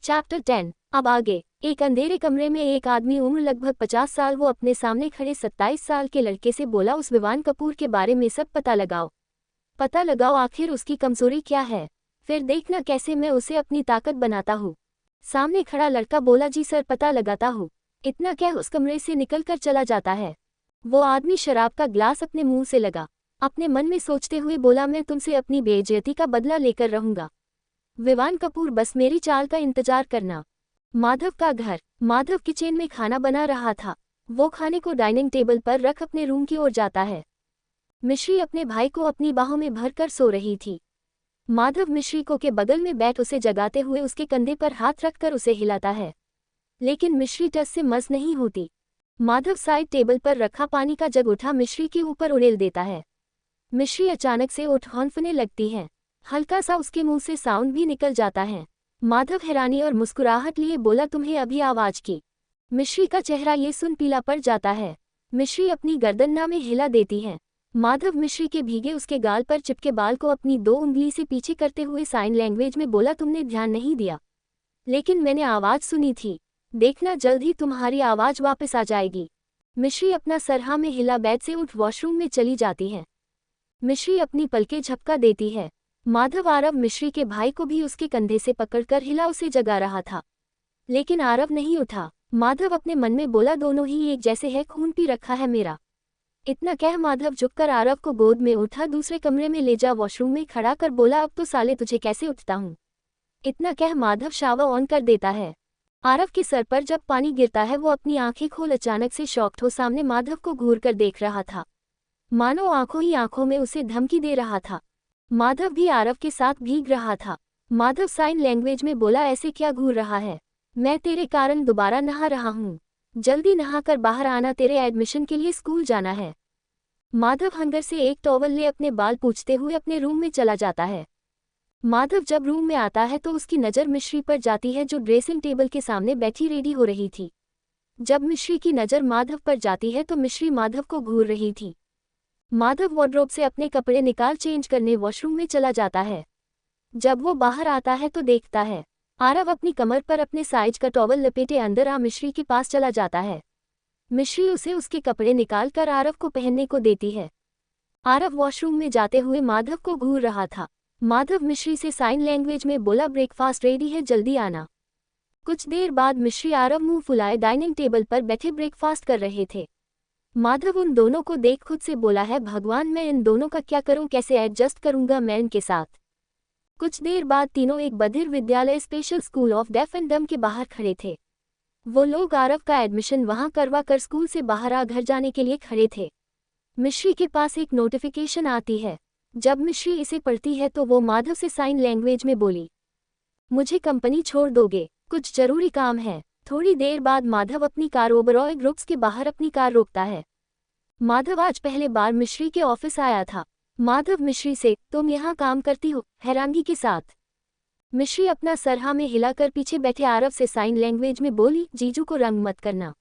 Chapter 10। अब आगे। एक अंधेरे कमरे में एक आदमी उम्र लगभग 50 साल वो अपने सामने खड़े 27 साल के लड़के से बोला, उस विवान कपूर के बारे में सब पता लगाओ आखिर उसकी कमजोरी क्या है, फिर देखना कैसे मैं उसे अपनी ताकत बनाता हूँ। सामने खड़ा लड़का बोला, जी सर पता लगाता हूँ। इतना क्या उस कमरे से निकलकर चला जाता है। वो आदमी शराब का ग्लास अपने मुंह से लगा, अपने मन में सोचते हुए बोला, मैं तुमसे अपनी बेइज्जती का बदला लेकर रहूंगा। विवान कपूर, बस मेरी चाल का इंतजार करना। माधव का घर। माधव किचन में खाना बना रहा था। वो खाने को डाइनिंग टेबल पर रख अपने रूम की ओर जाता है। मिश्री अपने भाई को अपनी बाहों में भरकर सो रही थी। माधव मिश्री को के बगल में बैठ उसे जगाते हुए उसके कंधे पर हाथ रखकर उसे हिलाता है, लेकिन मिश्री टस से मस नहीं होती। माधव साइड टेबल पर रखा पानी का जग उठा मिश्री के ऊपर उड़ेल देता है। मिश्री अचानक से उठ हौंफने लगती है, हल्का सा उसके मुंह से साउंड भी निकल जाता है। माधव हैरानी और मुस्कुराहट लिए बोला, तुम्हें अभी आवाज की। मिश्री का चेहरा ये सुन पीला पड़ जाता है। मिश्री अपनी गर्दन ना में हिला देती है। माधव मिश्री के भीगे उसके गाल पर चिपके बाल को अपनी 2 उंगली से पीछे करते हुए साइन लैंग्वेज में बोला, तुमने ध्यान नहीं दिया, लेकिन मैंने आवाज सुनी थी। देखना जल्द ही तुम्हारी आवाज वापस आ जाएगी। मिश्री अपना सरहा में हिला बेड से उठ वॉशरूम में चली जाती है। मिश्री अपनी पलकें झपका देती है। माधव आरव मिश्री के भाई को भी उसके कंधे से पकड़कर हिला उसे जगा रहा था, लेकिन आरव नहीं उठा। माधव अपने मन में बोला, दोनों ही एक जैसे है, खून पी रखा है मेरा। इतना कह माधव झुककर आरव को गोद में उठा दूसरे कमरे में ले जा वॉशरूम में खड़ा कर बोला, अब तो साले तुझे कैसे उठता हूँ। इतना कह माधव शावर ऑन कर देता है। आरव के सर पर जब पानी गिरता है वो अपनी आंखें खोल अचानक से शॉक्ड हो सामने माधव को घूर कर देख रहा था, मानो आंखों ही आंखों में उसे धमकी दे रहा था। माधव भी आरव के साथ भीग रहा था। माधव साइन लैंग्वेज में बोला, ऐसे क्या घूर रहा है, मैं तेरे कारण दोबारा नहा रहा हूँ, जल्दी नहाकर बाहर आना, तेरे एडमिशन के लिए स्कूल जाना है। माधव हंगर से एक टॉवल ले अपने बाल पूछते हुए अपने रूम में चला जाता है। माधव जब रूम में आता है तो उसकी नज़र मिश्री पर जाती है जो ड्रेसिंग टेबल के सामने बैठी रेडी हो रही थी। जब मिश्री की नज़र माधव पर जाती है तो मिश्री माधव को घूर रही थी। माधव वार्डरोब से अपने कपड़े निकाल चेंज करने वॉशरूम में चला जाता है। जब वो बाहर आता है तो देखता है आरव अपनी कमर पर अपने साइज का टॉवल लपेटे अंदर आ मिश्री के पास चला जाता है। मिश्री उसे उसके कपड़े निकाल कर आरव को पहनने को देती है। आरव वॉशरूम में जाते हुए माधव को घूर रहा था। माधव मिश्री से साइन लैंग्वेज में बोला, ब्रेकफास्ट रेडी है, जल्दी आना। कुछ देर बाद मिश्री आरव मुंह फुलाए डाइनिंग टेबल पर बैठे ब्रेकफास्ट कर रहे थे। माधव उन दोनों को देख खुद से बोला, है भगवान, मैं इन दोनों का क्या करूं, कैसे एडजस्ट करूंगा मैं इनके साथ। कुछ देर बाद तीनों एक बधिर विद्यालय special school of deaf and डम के बाहर खड़े थे। वो लोग आरव का एडमिशन वहां करवा कर स्कूल से बाहर आ घर जाने के लिए खड़े थे। मिश्री के पास एक नोटिफिकेशन आती है। जब मिश्री इसे पढ़ती है तो वो माधव से साइन लैंग्वेज में बोली, मुझे कंपनी छोड़ दोगे, कुछ जरूरी काम है। थोड़ी देर बाद माधव अपनी कार ओबरॉय ग्रुप्स के बाहर अपनी कार रोकता है। माधव आज पहले बार मिश्री के ऑफिस आया था। माधव मिश्री से, तुम यहाँ काम करती हो, हैरानगी के साथ। मिश्री अपना सरहा में हिलाकर पीछे बैठे आरव से साइन लैंग्वेज में बोली, जीजू को रंग मत करना।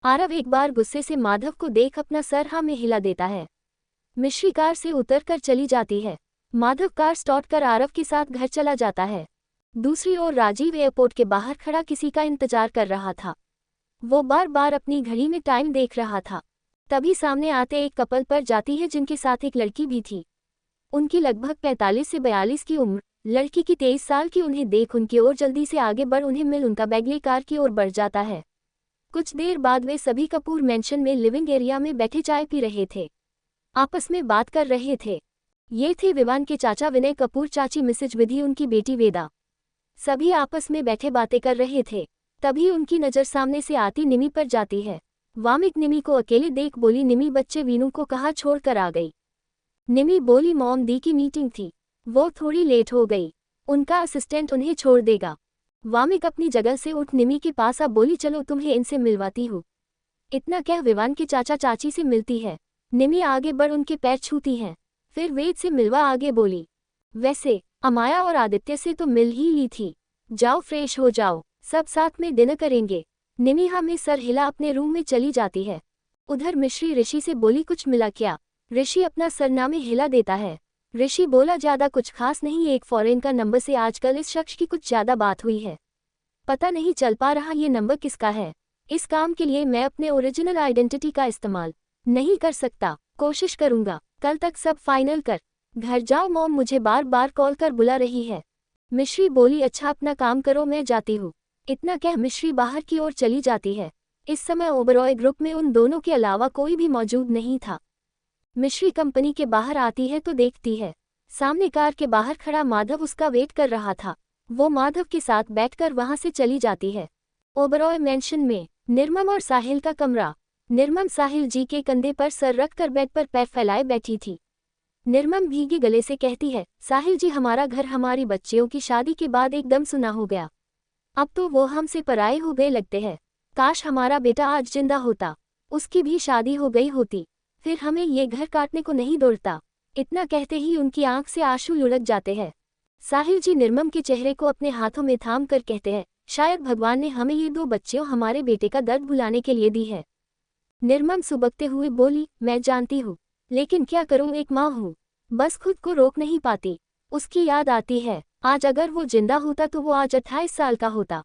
आरव एक बार गुस्से से माधव को देख अपना सरहा में हिला देता है। मिश्री कार से उतरकर चली जाती है। माधव कार स्टार्ट कर आरव के साथ घर चला जाता है। दूसरी ओर राजीव एयरपोर्ट के बाहर खड़ा किसी का इंतजार कर रहा था। वो बार बार अपनी घड़ी में टाइम देख रहा था। तभी सामने आते एक कपल पर जाती है जिनके साथ एक लड़की भी थी। उनकी लगभग 45 से 42 की उम्र, लड़की की 23 साल की। उन्हें देख उनकी ओर जल्दी से आगे बढ़ उन्हें मिल उनका बैग ले कार की ओर बढ़ जाता है। कुछ देर बाद वे सभी कपूर मैंशन में लिविंग एरिया में बैठे चाय पी रहे थे, आपस में बात कर रहे थे। ये थे विवान के चाचा विनय कपूर, चाची मिसेज विधि, उनकी बेटी वेदा। सभी आपस में बैठे बातें कर रहे थे। तभी उनकी नज़र सामने से आती निमी पर जाती है। वामिक निमी को अकेले देख बोली, निमी बच्चे वीनू को कहाँ छोड़ कर आ गई। निमी बोली, मॉम दी की मीटिंग थी, वो थोड़ी लेट हो गई, उनका असिस्टेंट उन्हें छोड़ देगा। वामिक अपनी जगह से उठ निमी के पास आ बोली, चलो तुम्हें इनसे मिलवाती हूँ। इतना कह विवान के चाचा चाची से मिलती है। निमी आगे बढ़ उनके पैर छूती हैं, फिर वेद से मिलवा आगे बोली, वैसे अमाया और आदित्य से तो मिल ही ली थी, जाओ फ्रेश हो जाओ, सब साथ में डिनर करेंगे। निमी में सर हिला अपने रूम में चली जाती है। उधर मिश्री ऋषि से बोली, कुछ मिला क्या। ऋषि अपना सरनामे हिला देता है। ऋषि बोला, ज्यादा कुछ खास नहीं, एक फॉरेन का नंबर से आजकल इस शख्स की कुछ ज्यादा बात हुई है। पता नहीं चल पा रहा ये नंबर किसका है। इस काम के लिए मैं अपने ओरिजिनल आइडेंटिटी का इस्तेमाल नहीं कर सकता। कोशिश करूंगा, कल तक सब फाइनल कर। घर जाओ, मॉम मुझे बार बार कॉल कर बुला रही है। मिश्री बोली, अच्छा अपना काम करो, मैं जाती हूँ। इतना कह मिश्री बाहर की ओर चली जाती है। इस समय ओबरॉय ग्रुप में उन दोनों के अलावा कोई भी मौजूद नहीं था। मिश्री कंपनी के बाहर आती है तो देखती है सामने कार के बाहर खड़ा माधव उसका वेट कर रहा था। वो माधव के साथ बैठकर वहां से चली जाती है। ओबरॉय मैंशन में निर्मम और साहिल का कमरा। निर्मम साहिल जी के कंधे पर सर रखकर बेड पर पैर फैलाए बैठी थी। निर्मम भीगे गले से कहती है, साहिल जी हमारा घर हमारी बच्चियों की शादी के बाद एकदम सुना हो गया। अब तो वो हमसे पराये हो गए लगते हैं। काश हमारा बेटा आज जिंदा होता, उसकी भी शादी हो गई होती, फिर हमें ये घर काटने को नहीं दौड़ता। इतना कहते ही उनकी आंख से आंसू लुढ़क जाते हैं। साहिल जी निर्मम के चेहरे को अपने हाथों में थाम कर कहते हैं, शायद भगवान ने हमें ये 2 बच्चियों हमारे बेटे का दर्द भुलाने के लिए दी है। निर्मम सुबकते हुए बोली, मैं जानती हूँ, लेकिन क्या करूँ, एक माँ हूँ, बस खुद को रोक नहीं पाती। उसकी याद आती है, आज अगर वो जिंदा होता तो वो आज 28 साल का होता।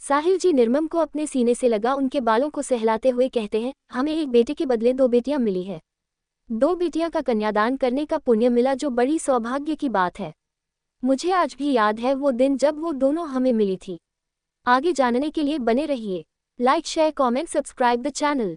साहिल जी निर्मम को अपने सीने से लगा उनके बालों को सहलाते हुए कहते हैं, हमें एक बेटे के बदले 2 बेटियां मिली है। 2 बेटियां का कन्यादान करने का पुण्य मिला, जो बड़ी सौभाग्य की बात है। मुझे आज भी याद है वो दिन जब वो दोनों हमें मिली थी। आगे जानने के लिए बने रहिए। Like share comment subscribe the channel.